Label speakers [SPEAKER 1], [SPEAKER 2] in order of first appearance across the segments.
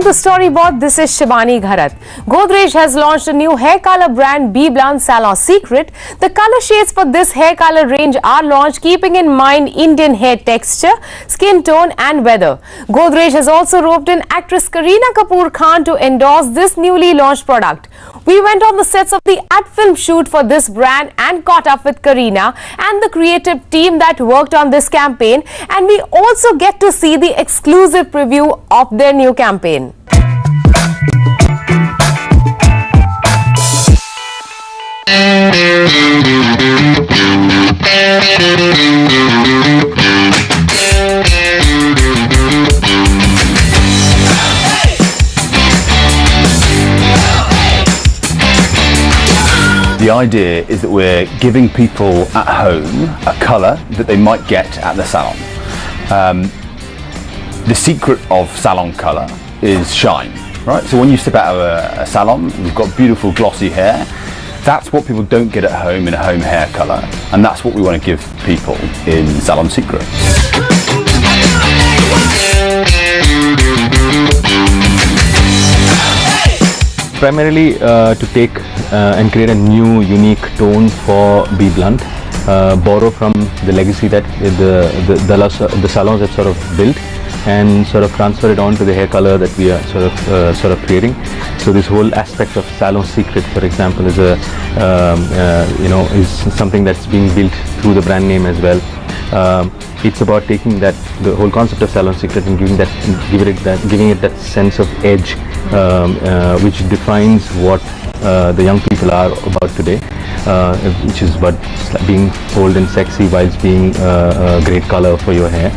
[SPEAKER 1] Welcome to Storyboard. This is Shibani Gharat. Godrej has launched a new hair color brand, B Blunt Salon Secret. The color shades for this hair color range are launched keeping in mind Indian hair texture, skin tone and weather. Godrej has also roped in actress Kareena Kapoor Khan to endorse this newly launched product. We went on the sets of the ad film shoot for this brand and caught up with Kareena and the creative team that worked on this campaign, and we also get to see the exclusive preview of their new campaign.
[SPEAKER 2] The idea is that we're giving people at home a colour that they might get at the salon. The secret of salon colour is shine, right? So when you step out of a salon, you've got beautiful glossy hair. That's what people don't get at home in a home hair colour, and that's what we want to give people in Salon Secret.
[SPEAKER 3] Primarily to take and create a new unique tone for B Blunt, borrow from the legacy that the salons have sort of built and sort of transfer it on to the hair color that we are sort of creating. So this whole aspect of Salon Secret, for example, is is something that's being built through the brand name as well. It's about taking the whole concept of Salon Secret and giving it that sense of edge, which defines what the young people are about today, which is about being bold and sexy whilst being a great color for your hair,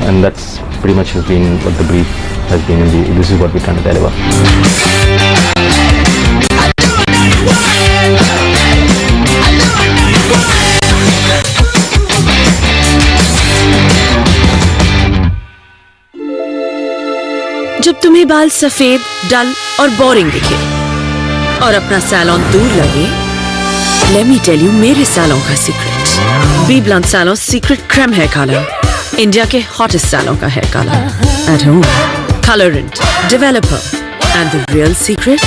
[SPEAKER 3] and that's pretty much has been what the brief has been. This is what we're trying to deliver.
[SPEAKER 4] जब तुम्हें बाल सफेद, डल और boring दिखे और अपना salon दूर लगे, let me tell you मेरे सैलून का secret. B Blunt Salon Secret Creme Hair Color, India के हॉटेस्ट सैलून का hair colour. At home, colorant, developer, and the real secret,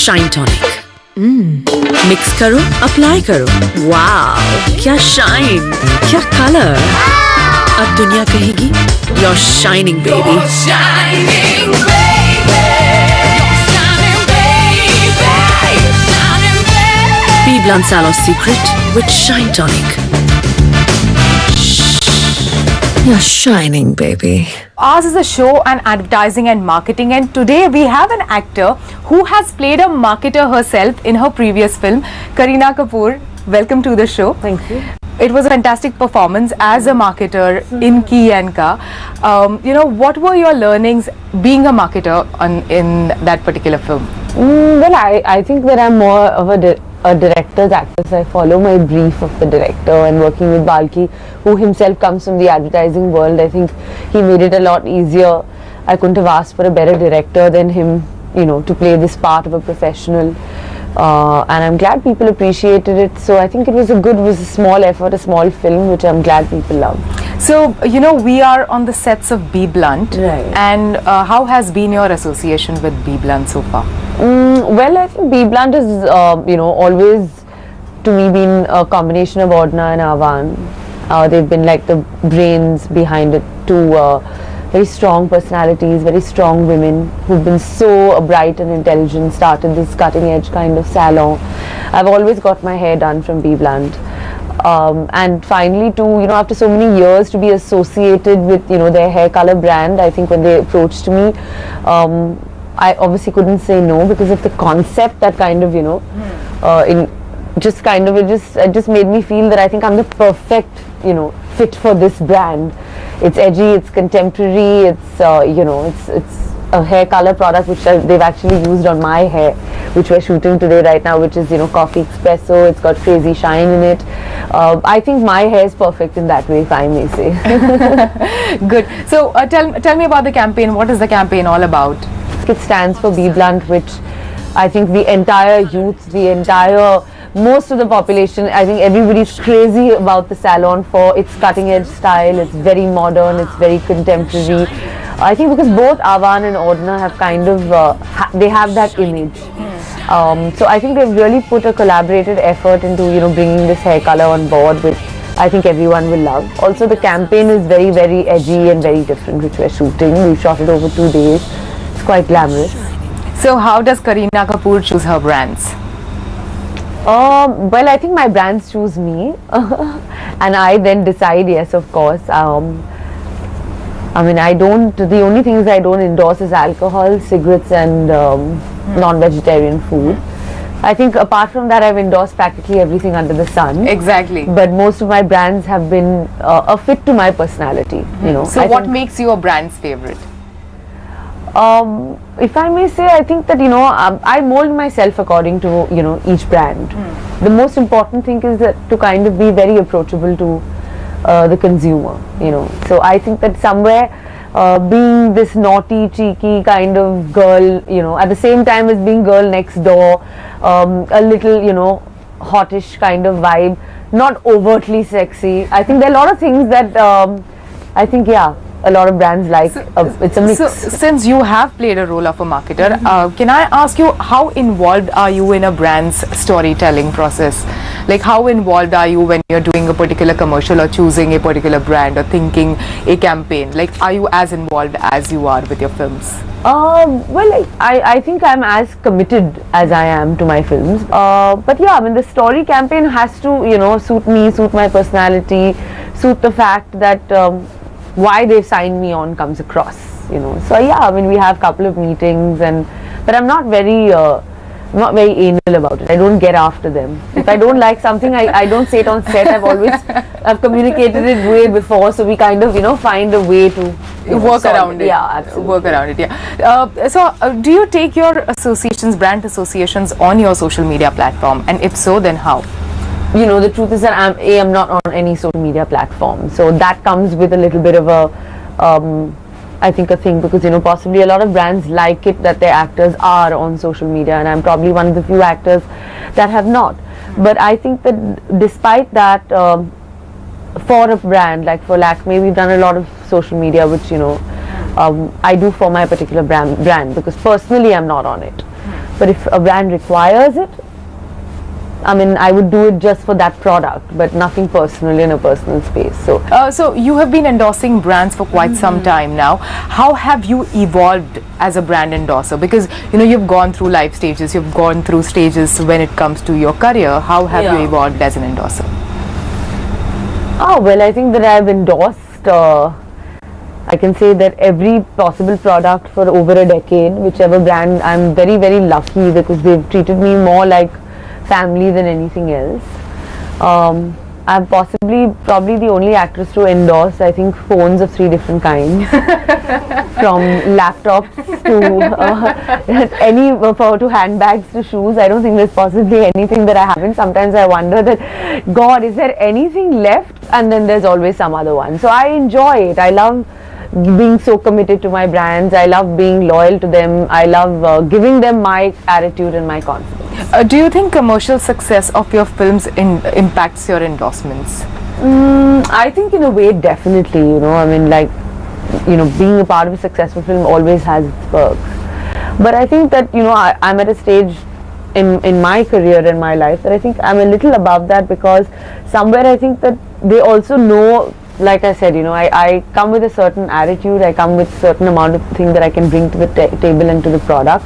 [SPEAKER 4] shine tonic. Mix करो, अप्लाई करो, वाव, क्या shine, क्या colour. अब दुनिया कहेगी, you're shining baby. You're shining baby. You're shining baby. You're shining baby. B Blunt Salon Secret with Shine Tonic. You're shining baby.
[SPEAKER 1] Ours is a show on advertising and marketing, and today we have an actor who has played a marketer herself in her previous film, Kareena Kapoor. Welcome to the show.
[SPEAKER 5] Thank you.
[SPEAKER 1] It was a fantastic performance as a marketer in Ki & Ka. What were your learnings being a marketer in that particular film?
[SPEAKER 5] Well, I think that I'm more of a director's actress. I follow my brief of the director, and working with Balki, who himself comes from the advertising world, I think he made it a lot easier. I couldn't have asked for a better director than him, to play this part of a professional. And I'm glad people appreciated it. So I think it was a small effort, a small film, which I'm glad people loved.
[SPEAKER 1] So, we are on the sets of B Blunt.
[SPEAKER 5] Right.
[SPEAKER 1] And how has been your association with B Blunt so far?
[SPEAKER 5] Well, I think B Blunt has, always, to me, been a combination of Odna and Avan. They've been like the brains behind it, two very strong personalities, very strong women who've been so bright and intelligent, started this cutting edge kind of salon. I've always got my hair done from B Blunt. And finally after so many years to be associated with, their hair color brand, I think when they approached me, I obviously couldn't say no because of the concept that kind of, it just made me feel that I think I'm the perfect, fit for this brand. It's edgy, it's contemporary, it's a hair color product which they've actually used on my hair, which we're shooting today right now, which is coffee espresso. It's got crazy shine in it. I think my hair is perfect in that way, if I may say.
[SPEAKER 1] Good. So tell me about the campaign. What is the campaign all about?
[SPEAKER 5] It stands for B Blunt, which I think the entire youth, most of the population, I think everybody's crazy about the salon for its cutting edge style. It's very modern, it's very contemporary. I think because both Avan and Odna have kind of, they have that image. So I think they've really put a collaborated effort into, bringing this hair color on board, which I think everyone will love. Also, the campaign is very, very edgy and very different, which we're shooting. We shot it over 2 days. It's quite glamorous.
[SPEAKER 1] So how does Kareena Kapoor choose her brands?
[SPEAKER 5] Well, I think my brands choose me, and I then decide. Yes, of course. I mean, the only things I don't endorse is alcohol, cigarettes and non-vegetarian food. I think apart from that, I've endorsed practically everything under the sun.
[SPEAKER 1] Exactly.
[SPEAKER 5] But most of my brands have been a fit to my personality,
[SPEAKER 1] So what makes you a brand's favorite?
[SPEAKER 5] If I may say, I think that, I mold myself according to, each brand. The most important thing is that to kind of be very approachable to the consumer, So I think that somewhere being this naughty, cheeky kind of girl, at the same time as being girl next door, a little, hottish kind of vibe, not overtly sexy. I think there are a lot of things that I think, a lot of brands like. It's a mix.
[SPEAKER 1] So since you have played a role of a marketer, can I ask you, how involved are you in a brand's storytelling process? Like, how involved are you when you're doing a particular commercial or choosing a particular brand or thinking a campaign? Like, are you as involved as you are with your films?
[SPEAKER 5] Well, I think I'm as committed as I am to my films. But yeah, I mean, the story campaign has to, suit me, suit my personality, suit the fact that why they've signed me on comes across, So yeah, I mean, we have a couple of meetings, but I'm not very anal about it. I don't get after them. If I don't like something, I don't say it on set. I've communicated it way before, so we kind of, find a way to
[SPEAKER 1] work around it.
[SPEAKER 5] Yeah, absolutely.
[SPEAKER 1] Work around it, yeah. So do you take your brand associations on your social media platform? And if so, then how?
[SPEAKER 5] The truth is that I'm not on any social media platform, so that comes with a little bit of a I think a thing, because possibly a lot of brands like it that their actors are on social media, and I'm probably one of the few actors that have not. But I think that despite that, for a brand like for Lakme, we've done a lot of social media, which I do for my particular brand, because personally I'm not on it. But if a brand requires it, I mean, I would do it just for that product, but nothing personal in a personal space.
[SPEAKER 1] So you have been endorsing brands for quite some time now. How have you evolved as a brand endorser? Because you've gone through life stages, you've gone through stages when it comes to your career. How have you evolved as an endorser?
[SPEAKER 5] Oh well, I think that I've endorsed. I can say that every possible product for over a decade, whichever brand. I'm very, very lucky because they've treated me more like family than anything else. I'm probably the only actress to endorse, I think, phones of 3 different kinds, from laptops to to handbags to shoes. I don't think there's possibly anything that I haven't. Sometimes I wonder that, God, is there anything left? And then there's always some other one. So I enjoy it. I love being so committed to my brands. I love being loyal to them. I love giving them my attitude and my confidence.
[SPEAKER 1] Do you think commercial success of your films impacts your endorsements?
[SPEAKER 5] I think in a way, definitely. I mean, like, being a part of a successful film always has its perks. But I think that, I'm at a stage in my career and my life that I think I'm a little above that, because somewhere I think that they also know. Like I said, I come with a certain attitude, I come with a certain amount of thing that I can bring to the table and to the product.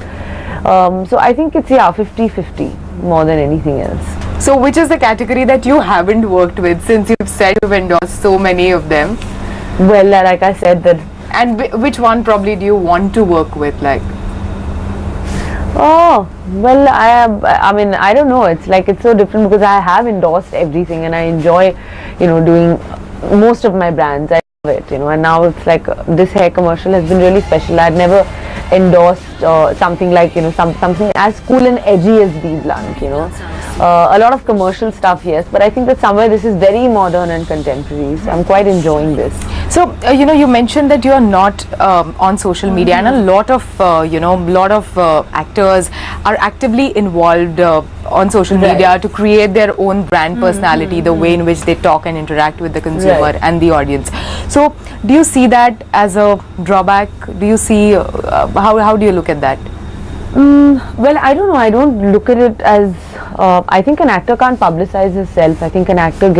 [SPEAKER 5] So I think it's 50-50 more than anything else.
[SPEAKER 1] So which is the category that you haven't worked with, since you've said you've endorsed so many of them?
[SPEAKER 5] Well, like I said that.
[SPEAKER 1] And which one probably do you want to work with, like?
[SPEAKER 5] Oh, well, I mean, I don't know. It's so different because I have endorsed everything and I enjoy, doing most of my brands. I love it, and now it's like this hair commercial has been really special. I'd never endorsed something like, something as cool and edgy as BBlunt, a lot of commercial stuff, yes, but I think that somewhere this is very modern and contemporary, so I'm quite enjoying this.
[SPEAKER 1] So, you mentioned that you are not on social media, and a lot of actors are actively involved on social media to create their own brand personality, the way in which they talk and interact with the consumer and the audience. So, do you see that as a drawback? Do you see how do you look at that?
[SPEAKER 5] Well, I don't know. I don't look at it as. I think an actor can't publicize himself. I think an actor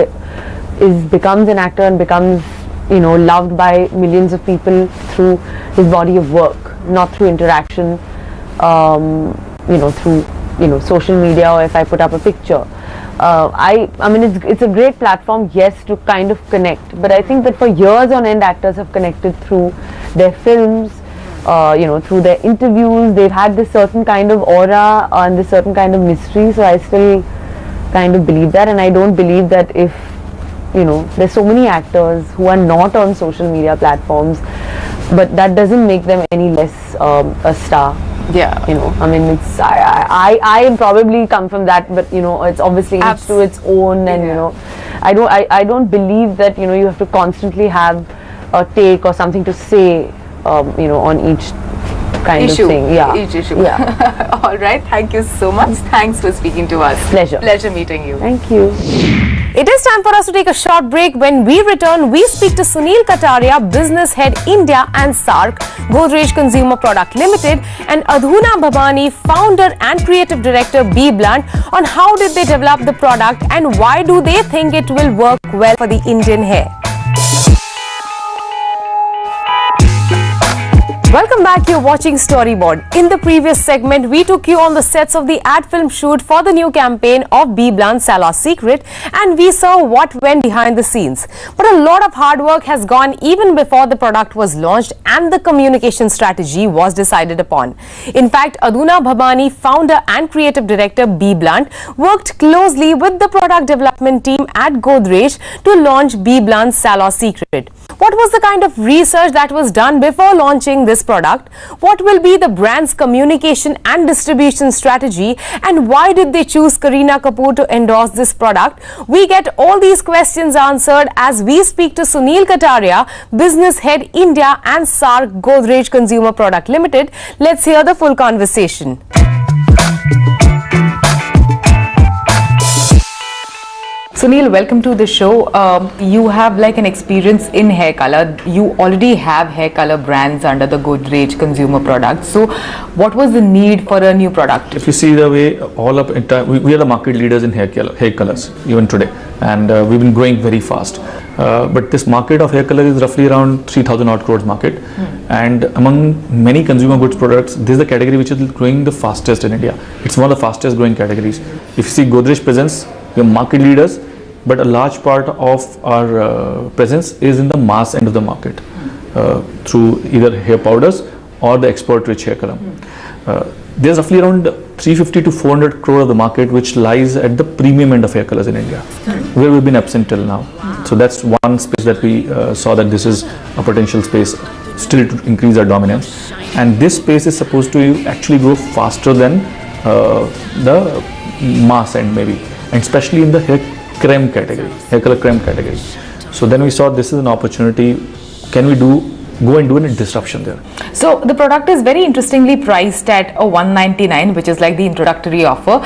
[SPEAKER 5] becomes an actor and becomes, loved by millions of people through his body of work, not through interaction. Through social media, or if I put up a picture. I mean, it's a great platform, yes, to kind of connect. But I think that for years on end, actors have connected through their films. Through their interviews, they've had this certain kind of aura and this certain kind of mystery. So I still kind of believe that, and I don't believe that if there's so many actors who are not on social media platforms, but that doesn't make them any less a star.
[SPEAKER 1] Yeah.
[SPEAKER 5] I mean, it's I probably come from that, but it's obviously each to its own, and I don't believe that you have to constantly have a take or something to say. On each kind
[SPEAKER 1] issue.
[SPEAKER 5] of thing. Yeah.
[SPEAKER 1] Each issue.
[SPEAKER 5] Yeah.
[SPEAKER 1] All right. Thank you so much. Thanks for speaking to us.
[SPEAKER 5] Pleasure.
[SPEAKER 1] Pleasure meeting you.
[SPEAKER 5] Thank you.
[SPEAKER 1] It is time for us to take a short break. When we return, we speak to Sunil Kataria, Business Head India and SARC, Godrej Consumer Product Limited, and Adhuna Bhabani, Founder and Creative Director, B Blunt, on how did they develop the product and why do they think it will work well for the Indian hair. Welcome back, you're watching Storyboard. In the previous segment, we took you on the sets of the ad film shoot for the new campaign of B Blunt Salon Secret, and we saw what went behind the scenes. But a lot of hard work has gone even before the product was launched and the communication strategy was decided upon. In fact, Adhuna Bhabani, Founder and Creative Director, B Blunt, worked closely with the product development team at Godrej to launch B Blunt Salon Secret. What was the kind of research that was done before launching this product? What will be the brand's communication and distribution strategy? And why did they choose Kareena Kapoor to endorse this product? We get all these questions answered as we speak to Sunil Kataria, Business Head India and SARC, Godrej Consumer Product Limited. Let's hear the full conversation. Sunil, welcome to the show. You have like an experience in hair color. You already have hair color brands under the Godrej Consumer Products. So, what was the need for a new product?
[SPEAKER 6] If you see the way all up, we are the market leaders in hair colors even today, and we've been growing very fast. But this market of hair color is roughly around 3,000 odd crores market, and among many consumer goods products, this is the category which is growing the fastest in India. It's one of the fastest growing categories. If you see Godrej presence, we are market leaders, but a large part of our presence is in the mass end of the market through either hair powders or the export rich hair color. There's roughly around 350 to 400 crore of the market which lies at the premium end of hair colors in India, where we've been absent till now. So that's one space that we saw that this is a potential space still to increase our dominance, and this space is supposed to actually grow faster than the mass end maybe, and especially in the hair creme category, hair color creme category. So then we saw this is an opportunity. Can we go and do a disruption there?
[SPEAKER 1] So the product is very interestingly priced at a 199, which is like the introductory offer.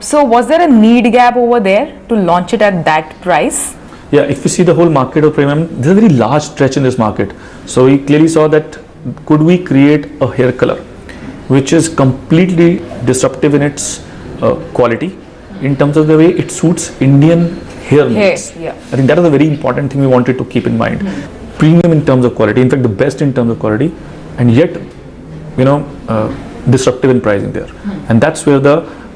[SPEAKER 1] So was there a need gap over there to launch it at that price?
[SPEAKER 6] Yeah, if you see the whole market of premium, there's a very large stretch in this market. So we clearly saw that could we create a hair color which is completely disruptive in its quality, in terms of the way it suits Indian hair needs.
[SPEAKER 1] Yeah.
[SPEAKER 6] I think that is a very important thing we wanted to keep in mind. Premium in terms of quality, in fact the best in terms of quality, and yet disruptive in pricing there. And that's where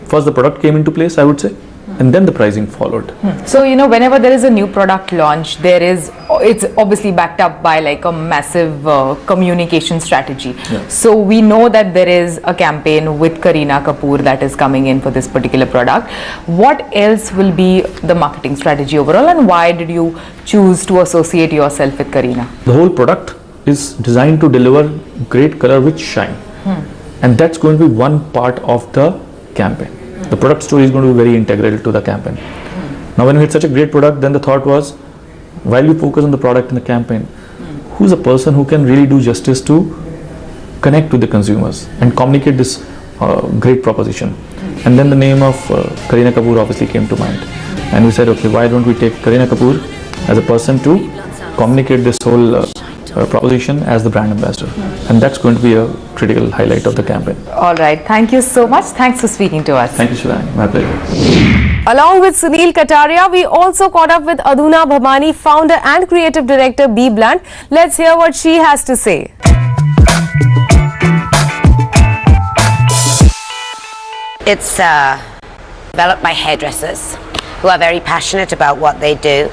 [SPEAKER 6] first the product came into place, I would say, and then the pricing followed.
[SPEAKER 1] So whenever there is a new product launch, it's obviously backed up by like a massive communication strategy.
[SPEAKER 6] Yeah.
[SPEAKER 1] So we know that there is a campaign with Kareena Kapoor that is coming in for this particular product. What else will be the marketing strategy overall, and why did you choose to associate yourself with Kareena?
[SPEAKER 6] The whole product is designed to deliver great color with shine, and that's going to be one part of the campaign. The product story is going to be very integral to the campaign. Now when we had such a great product, then the thought was, while we focus on the product in the campaign, who's a person who can really do justice to connect with the consumers and communicate this great proposition. And then the name of Kareena Kapoor obviously came to mind. And we said, okay, why don't we take Kareena Kapoor as a person to communicate this whole proposition as the brand ambassador. And that's going to be a critical highlight of the campaign.
[SPEAKER 7] All right. Thank you so much. Thanks for speaking to us.
[SPEAKER 6] Thank you, Shivani. My pleasure.
[SPEAKER 1] Along with Sunil Kataria, we also caught up with Aduna Bhamani, founder and creative director BBlunt. Let's hear what she has to say.
[SPEAKER 8] It's developed by hairdressers who are very passionate about what they do.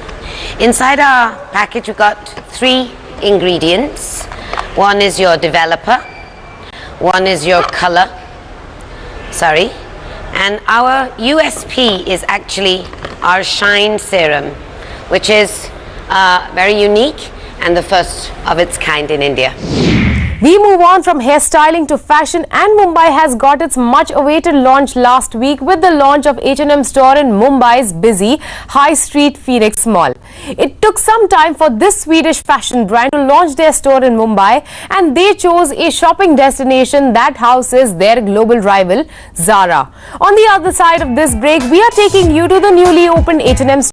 [SPEAKER 8] Inside our package we've got 3 ingredients. One is your developer, one is your color, and our USP is actually our Shine Serum, which is very unique and the first of its kind in India.
[SPEAKER 1] We move on from hairstyling to fashion, and Mumbai has got its much-awaited launch last week with the launch of H&M store in Mumbai's busy High Street Phoenix Mall. It took some time for this Swedish fashion brand to launch their store in Mumbai, and they chose a shopping destination that houses their global rival Zara. On the other side of this break, we are taking you to the newly opened H&M store.